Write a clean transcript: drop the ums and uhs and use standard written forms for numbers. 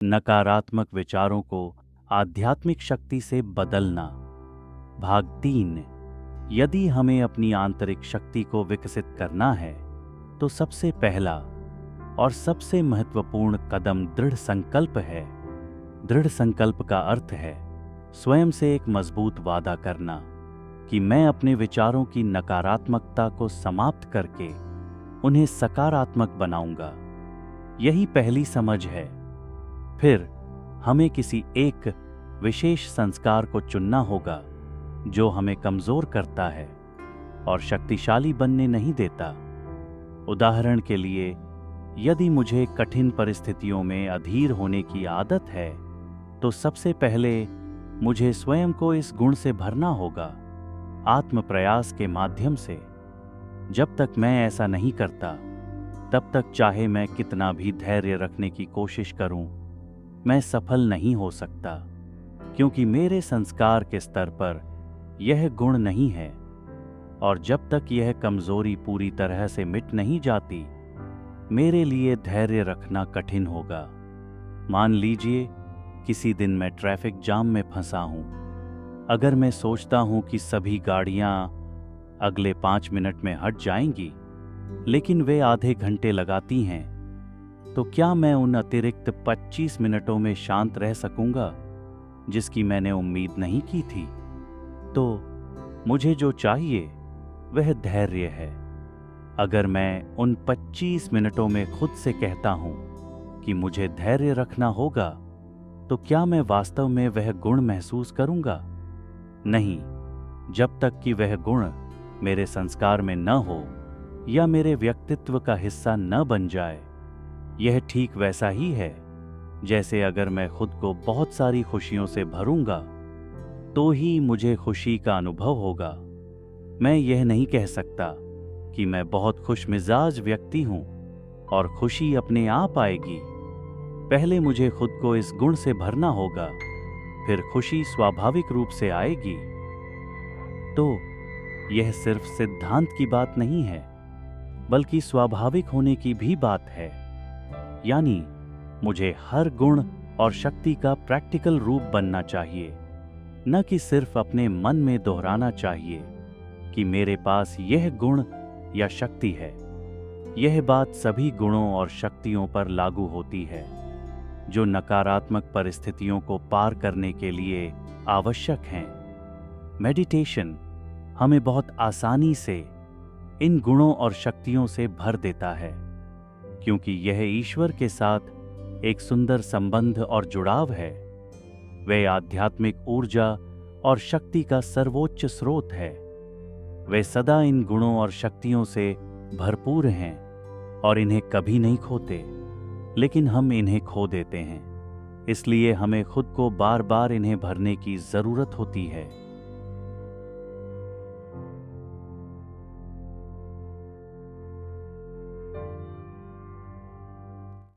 नकारात्मक विचारों को आध्यात्मिक शक्ति से बदलना। भाग 3। यदि हमें अपनी आंतरिक शक्ति को विकसित करना है तो सबसे पहला और सबसे महत्वपूर्ण कदम दृढ़ संकल्प है। दृढ़ संकल्प का अर्थ है स्वयं से एक मजबूत वादा करना कि मैं अपने विचारों की नकारात्मकता को समाप्त करके उन्हें सकारात्मक बनाऊंगा। यही पहली समझ है। फिर हमें किसी एक विशेष संस्कार को चुनना होगा जो हमें कमजोर करता है और शक्तिशाली बनने नहीं देता। उदाहरण के लिए, यदि मुझे कठिन परिस्थितियों में अधीर होने की आदत है तो सबसे पहले मुझे स्वयं को इस गुण से भरना होगा, आत्म प्रयास के माध्यम से। जब तक मैं ऐसा नहीं करता तब तक चाहे मैं कितना भी धैर्य रखने की कोशिश करूं, मैं सफल नहीं हो सकता, क्योंकि मेरे संस्कार के स्तर पर यह गुण नहीं है। और जब तक यह कमजोरी पूरी तरह से मिट नहीं जाती, मेरे लिए धैर्य रखना कठिन होगा। मान लीजिए किसी दिन मैं ट्रैफिक जाम में फंसा हूं। अगर मैं सोचता हूं कि सभी गाड़ियां अगले 5 मिनट में हट जाएंगी, लेकिन वे आधे घंटे लगाती हैं, तो क्या मैं उन अतिरिक्त 25 मिनटों में शांत रह सकूंगा जिसकी मैंने उम्मीद नहीं की थी? तो मुझे जो चाहिए वह धैर्य है। अगर मैं उन 25 मिनटों में खुद से कहता हूं कि मुझे धैर्य रखना होगा, तो क्या मैं वास्तव में वह गुण महसूस करूंगा? नहीं, जब तक कि वह गुण मेरे संस्कार में न हो या मेरे व्यक्तित्व का हिस्सा न बन जाए। यह ठीक वैसा ही है जैसे अगर मैं खुद को बहुत सारी खुशियों से भरूंगा तो ही मुझे खुशी का अनुभव होगा। मैं यह नहीं कह सकता कि मैं बहुत खुशमिजाज व्यक्ति हूं और खुशी अपने आप आएगी। पहले मुझे खुद को इस गुण से भरना होगा, फिर खुशी स्वाभाविक रूप से आएगी। तो यह सिर्फ सिद्धांत की बात नहीं है, बल्कि स्वाभाविक होने की भी बात है। यानी मुझे हर गुण और शक्ति का प्रैक्टिकल रूप बनना चाहिए, न कि सिर्फ अपने मन में दोहराना चाहिए कि मेरे पास यह गुण या शक्ति है। यह बात सभी गुणों और शक्तियों पर लागू होती है जो नकारात्मक परिस्थितियों को पार करने के लिए आवश्यक हैं। मेडिटेशन हमें बहुत आसानी से इन गुणों और शक्तियों से भर देता है, क्योंकि यह ईश्वर के साथ एक सुंदर संबंध और जुड़ाव है। वह आध्यात्मिक ऊर्जा और शक्ति का सर्वोच्च स्रोत है। वे सदा इन गुणों और शक्तियों से भरपूर हैं और इन्हें कभी नहीं खोते, लेकिन हम इन्हें खो देते हैं। इसलिए हमें खुद को बार बार इन्हें भरने की जरूरत होती है।